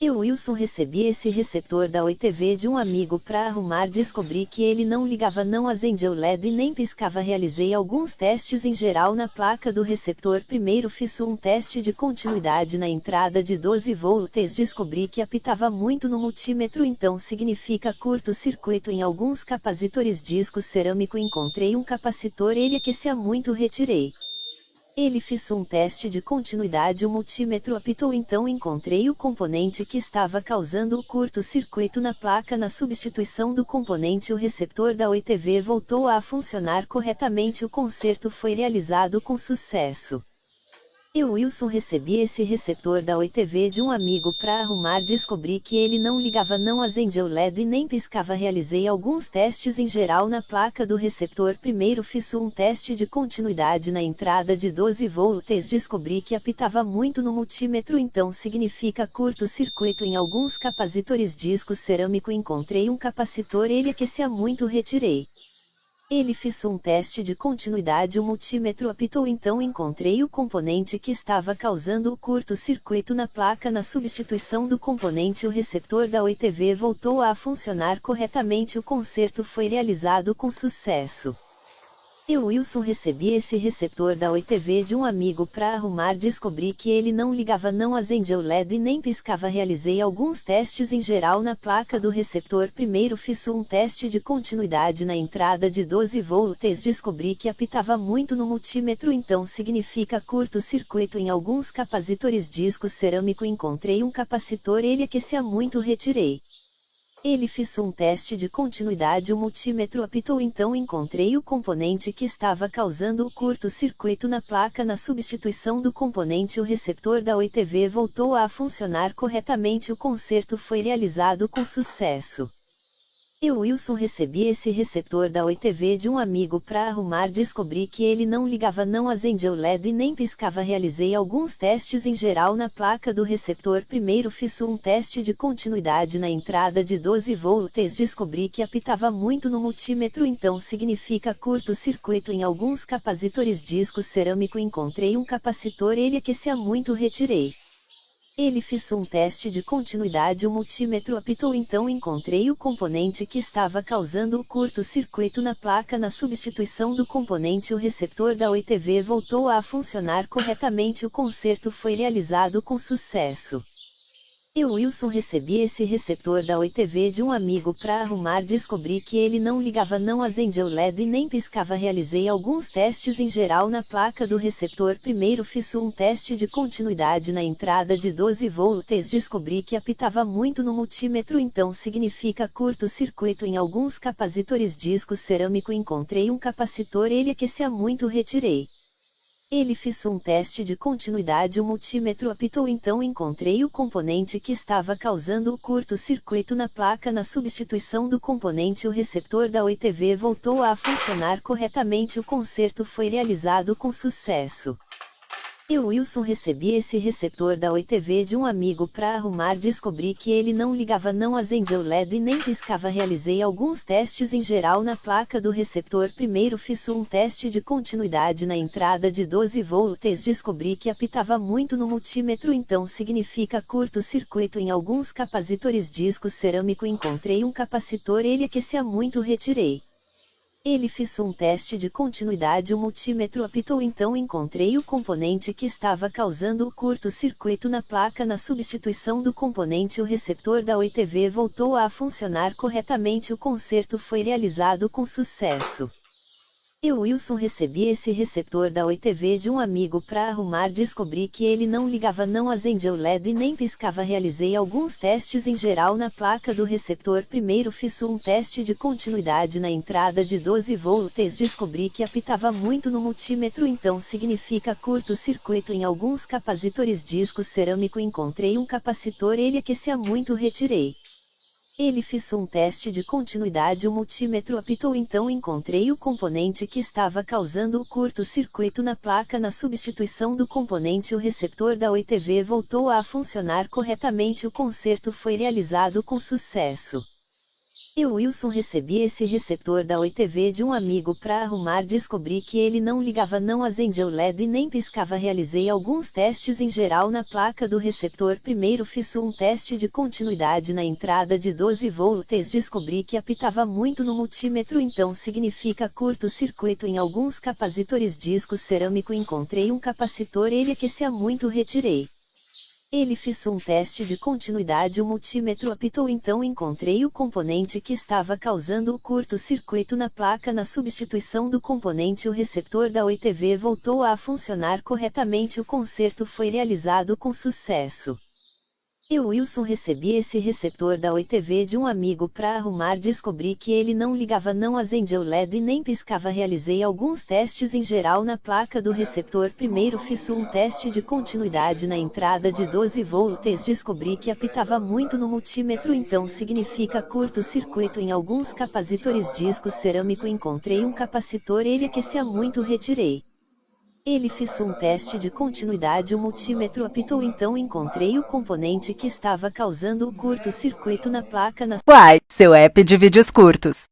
Eu, Wilson, recebi esse receptor da Oi TV de um amigo para arrumar. Descobri que ele não ligava, não acendia o LED e nem piscava. Realizei alguns testes em geral na placa do receptor. Primeiro fiz um teste de continuidade na entrada de 12 volts. Descobri que apitava muito no multímetro, então significa curto-circuito em alguns capacitores. Disco cerâmico, encontrei um capacitor, ele aquecia muito, retirei. Ele fez um teste de continuidade, o multímetro apitou, então encontrei o componente que estava causando o curto-circuito na placa. Na substituição do componente, o receptor da Oi TV voltou a funcionar corretamente. O conserto foi realizado com sucesso. Eu, Wilson, recebi esse receptor da Oi TV de um amigo para arrumar. Descobri que ele não ligava, não acendia o LED e nem piscava. Realizei alguns testes em geral na placa do receptor. Primeiro fiz um teste de continuidade na entrada de 12 volts. Descobri que apitava muito no multímetro, então significa curto-circuito em alguns capacitores. Disco cerâmico, encontrei um capacitor, ele aquecia muito, retirei. Ele fez um teste de continuidade, o multímetro apitou, então encontrei o componente que estava causando o curto-circuito na placa. Na substituição do componente, o receptor da Oi TV voltou a funcionar corretamente. O conserto foi realizado com sucesso. Eu, Wilson, recebi esse receptor da Oi TV de um amigo para arrumar. Descobri que ele não ligava, não acendia o LED e nem piscava. Realizei alguns testes em geral na placa do receptor. Primeiro fiz um teste de continuidade na entrada de 12 volts. Descobri que apitava muito no multímetro, então significa curto-circuito em alguns capacitores. Disco cerâmico, encontrei um capacitor, ele aquecia muito, retirei. Ele fez um teste de continuidade, o multímetro apitou, então encontrei o componente que estava causando o curto-circuito na placa. Na substituição do componente, o receptor da Oi TV voltou a funcionar corretamente. O conserto foi realizado com sucesso. Eu, Wilson, recebi esse receptor da Oi TV de um amigo para arrumar. Descobri que ele não ligava, não acendia o LED e nem piscava. Realizei alguns testes em geral na placa do receptor. Primeiro fiz um teste de continuidade na entrada de 12 volts. Descobri que apitava muito no multímetro, então significa curto-circuito em alguns capacitores. Disco cerâmico, encontrei um capacitor, ele aquecia muito, retirei. Ele fez um teste de continuidade, o multímetro apitou, então encontrei o componente que estava causando o curto-circuito na placa. Na substituição do componente, o receptor da Oi TV voltou a funcionar corretamente. O conserto foi realizado com sucesso. Eu, Wilson, recebi esse receptor da Oi TV de um amigo para arrumar. Descobri que ele não ligava, não acendia o LED e nem piscava. Realizei alguns testes em geral na placa do receptor. Primeiro fiz um teste de continuidade na entrada de 12 volts. Descobri que apitava muito no multímetro, então significa curto-circuito em alguns capacitores. Disco cerâmico, encontrei um capacitor, ele aquecia muito, retirei. Ele fez um teste de continuidade, o multímetro apitou, então encontrei o componente que estava causando o curto-circuito na placa. Na substituição do componente, o receptor da Oi TV voltou a funcionar corretamente. O conserto foi realizado com sucesso. Eu, Wilson, recebi esse receptor da Oi TV de um amigo para arrumar. Descobri que ele não ligava, não acendia o LED e nem piscava. Realizei alguns testes em geral na placa do receptor. Primeiro fiz um teste de continuidade na entrada de 12 volts. Descobri que apitava muito no multímetro, então significa curto-circuito em alguns capacitores. Disco cerâmico, encontrei um capacitor, ele aquecia muito, retirei. Ele fez um teste de continuidade, o multímetro apitou, então encontrei o componente que estava causando o curto-circuito na placa. Na substituição do componente, o receptor da Oi TV voltou a funcionar corretamente. O conserto foi realizado com sucesso. Eu, Wilson, recebi esse receptor da Oi TV de um amigo para arrumar. Descobri que ele não ligava, não acendia o LED e nem piscava. Realizei alguns testes em geral na placa do receptor. Primeiro fiz um teste de continuidade na entrada de 12 volts. Descobri que apitava muito no multímetro, então significa curto-circuito em alguns capacitores. Disco cerâmico, encontrei um capacitor, ele aquecia muito, retirei. Ele fez um teste de continuidade, o multímetro apitou, então encontrei o componente que estava causando o curto-circuito na placa. Na substituição do componente, o receptor da Oi TV voltou a funcionar corretamente. O conserto foi realizado com sucesso. Eu, Wilson, recebi esse receptor da Oi TV de um amigo para arrumar. Descobri que ele não ligava, não acendia o LED e nem piscava. Realizei alguns testes em geral na placa do receptor. Primeiro fiz um teste de continuidade na entrada de 12 volts. Descobri que apitava muito no multímetro, então significa curto-circuito em alguns capacitores. Disco cerâmico, encontrei um capacitor, ele aquecia muito, retirei. Ele fez um teste de continuidade, o multímetro apitou, então encontrei o componente que estava causando o curto-circuito na placa. Na substituição do componente, o receptor da Oi TV voltou a funcionar corretamente. O conserto foi realizado com sucesso. Eu, Wilson, recebi esse receptor da Oi TV de um amigo para arrumar. Descobri que ele não ligava, não acendia o LED e nem piscava. Realizei alguns testes em geral na placa do receptor. Primeiro fiz um teste de continuidade na entrada de 12 volts. Descobri que apitava muito no multímetro, então significa curto-circuito em alguns capacitores. Disco cerâmico, encontrei um capacitor, ele aquecia muito, retirei. Ele fez um teste de continuidade, o multímetro apitou, então encontrei o componente que estava causando o curto-circuito na placa. Uai, seu app de vídeos curtos.